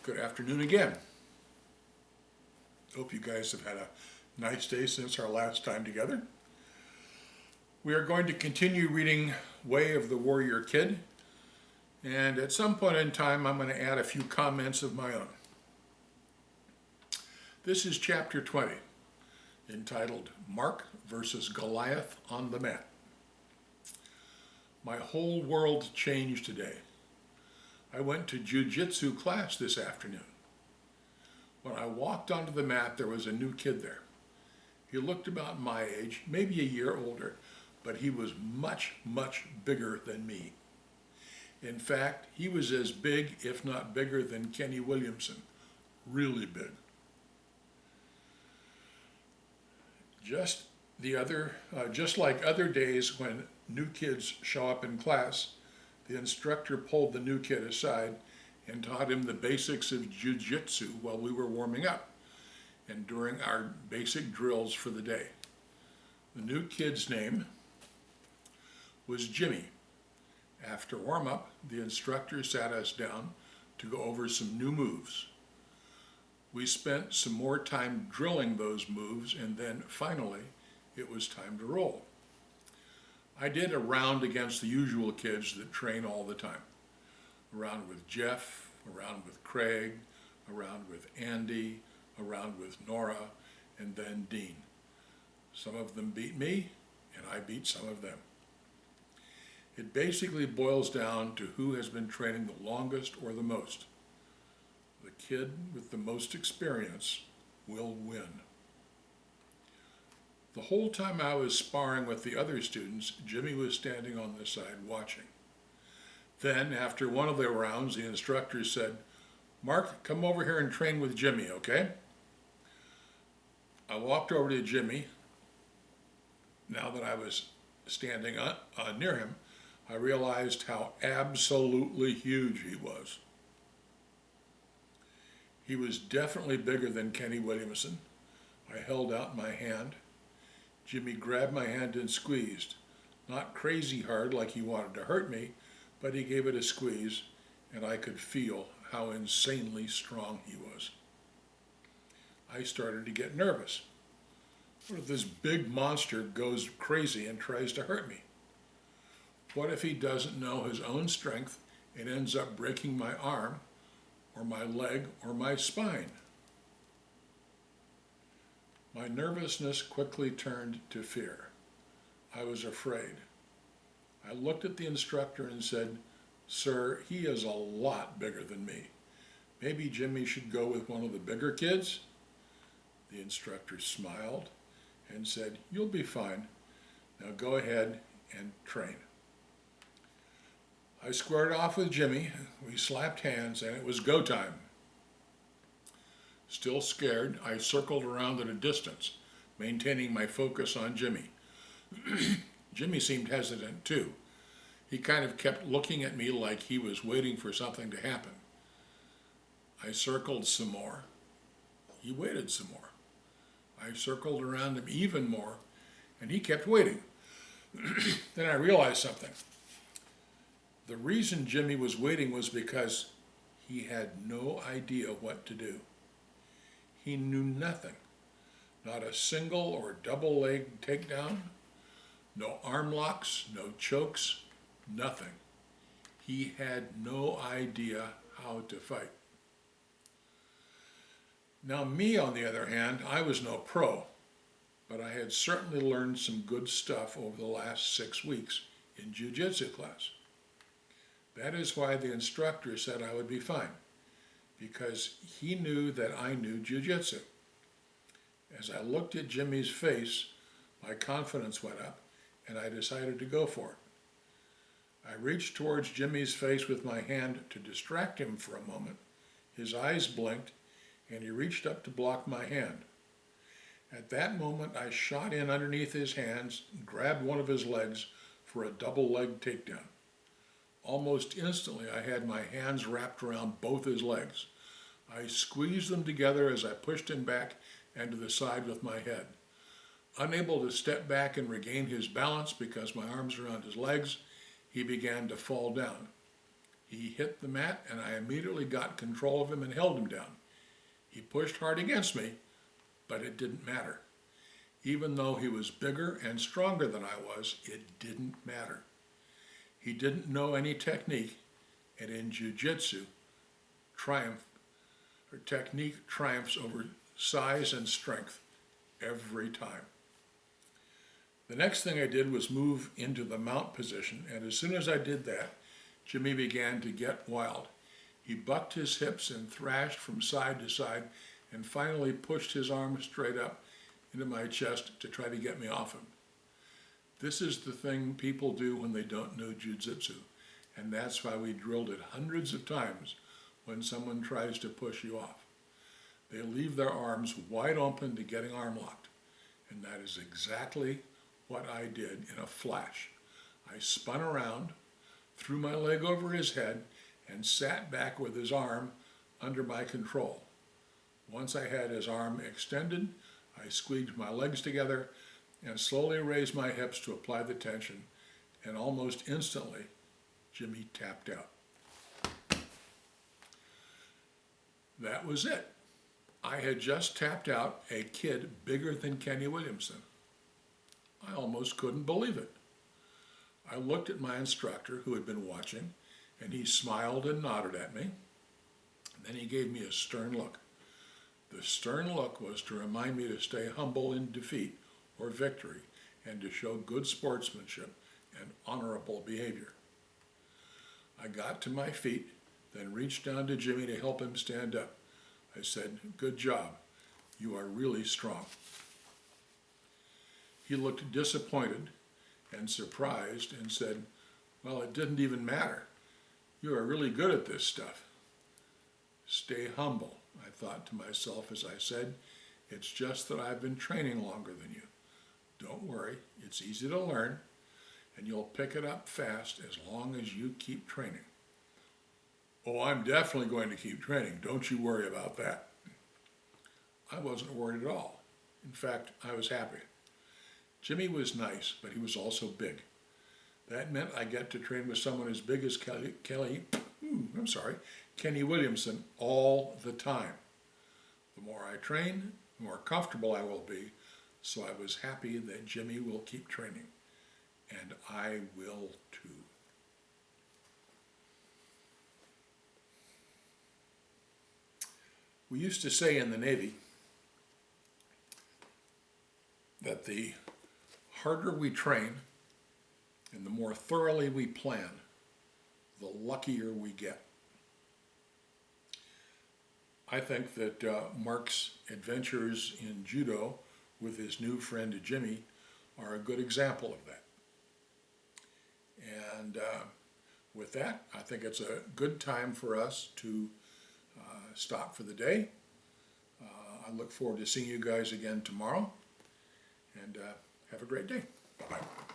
Good afternoon again. Hope you guys have had a nice day since our last time together. We are going to continue reading Way of the Warrior Kid, and at some point in time I'm going to add a few comments of my own. This is chapter 20, entitled Mark versus Goliath on the Mat. My whole world changed today. I went to jiu-jitsu class this afternoon. When I walked onto the mat, there was a new kid there. He looked about my age, maybe a year older, but he was much, much bigger than me. In fact, he was as big, if not bigger, than Kenny Williamson. Really big. Just like other days when new kids show up in class, the instructor pulled the new kid aside and taught him the basics of jiu-jitsu while we were warming up and during our basic drills for the day. The new kid's name was Jimmy. After warm-up, the instructor sat us down to go over some new moves. We spent some more time drilling those moves, and then finally it was time to roll. I did a round against the usual kids that train all the time. A round with Jeff, a round with Craig, a round with Andy, a round with Nora, and then Dean. Some of them beat me, and I beat some of them. It basically boils down to who has been training the longest or the most. The kid with the most experience will win. The whole time I was sparring with the other students, Jimmy was standing on the side watching. Then, after one of the rounds, the instructor said, "Mark, come over here and train with Jimmy, okay?" I walked over to Jimmy. Now that I was standing near him, I realized how absolutely huge he was. He was definitely bigger than Kenny Williamson. I held out my hand. Jimmy grabbed my hand and squeezed. Not crazy hard like he wanted to hurt me, but he gave it a squeeze, and I could feel how insanely strong he was. I started to get nervous. What if this big monster goes crazy and tries to hurt me? What if he doesn't know his own strength and ends up breaking my arm, or my leg, or my spine? My nervousness quickly turned to fear. I was afraid. I looked at the instructor and said, "Sir, he is a lot bigger than me. Maybe Jimmy should go with one of the bigger kids?" The instructor smiled and said, "You'll be fine. Now go ahead and train." I squared off with Jimmy. We slapped hands, and it was go time. Still scared, I circled around at a distance, maintaining my focus on Jimmy. Jimmy seemed hesitant too. He kind of kept looking at me like he was waiting for something to happen. I circled some more. He waited some more. I circled around him even more, and he kept waiting. Then I realized something. The reason Jimmy was waiting was because he had no idea what to do. He knew nothing. Not a single or double leg takedown, no arm locks, no chokes, nothing. He had no idea how to fight. Now me, on the other hand, I was no pro, but I had certainly learned some good stuff over the last 6 weeks in jiu-jitsu class. That is why the instructor said I would be fine, because he knew that I knew jiu-jitsu. As I looked at Jimmy's face, my confidence went up, and I decided to go for it. I reached towards Jimmy's face with my hand to distract him for a moment. His eyes blinked, and he reached up to block my hand. At that moment, I shot in underneath his hands and grabbed one of his legs for a double leg takedown. Almost instantly, I had my hands wrapped around both his legs. I squeezed them together as I pushed him back and to the side with my head. Unable to step back and regain his balance because my arms were around his legs, he began to fall down. He hit the mat and I immediately got control of him and held him down. He pushed hard against me, but it didn't matter. Even though he was bigger and stronger than I was, it didn't matter. He didn't know any technique, and in jiu-jitsu, technique triumphs over size and strength every time. The next thing I did was move into the mount position, and as soon as I did that, Jimmy began to get wild. He bucked his hips and thrashed from side to side, and finally pushed his arm straight up into my chest to try to get me off him. This is the thing people do when they don't know jiu-jitsu, and that's why we drilled it hundreds of times when someone tries to push you off. They leave their arms wide open to getting arm locked, and that is exactly what I did in a flash. I spun around, threw my leg over his head, and sat back with his arm under my control. Once I had his arm extended, I squeezed my legs together and slowly raised my hips to apply the tension, and almost instantly, Jimmy tapped out. That was it. I had just tapped out a kid bigger than Kenny Williamson. I almost couldn't believe it. I looked at my instructor, who had been watching, and he smiled and nodded at me. Then he gave me a stern look. The stern look was to remind me to stay humble in defeat or victory and to show good sportsmanship and honorable behavior. I got to my feet, then reached down to Jimmy to help him stand up. I said, "Good job. You are really strong." He looked disappointed and surprised and said, "Well, it didn't even matter. You are really good at this stuff." Stay humble, I thought to myself as I said. It's just that I've been training longer than you. Don't worry, it's easy to learn, and you'll pick it up fast as long as you keep training. Oh, I'm definitely going to keep training. Don't you worry about that. I wasn't worried at all. In fact, I was happy. Jimmy was nice, but he was also big. That meant I get to train with someone as big as Kenny Williamson all the time. The more I train, the more comfortable I will be, so I was happy that Jimmy will keep training, and I will too. We used to say in the Navy that the harder we train and the more thoroughly we plan, the luckier we get. I think that Mark's adventures in judo with his new friend Jimmy are a good example of that. And with that, I think it's a good time for us to stop for the day. I look forward to seeing you guys again tomorrow, and have a great day. Bye-bye.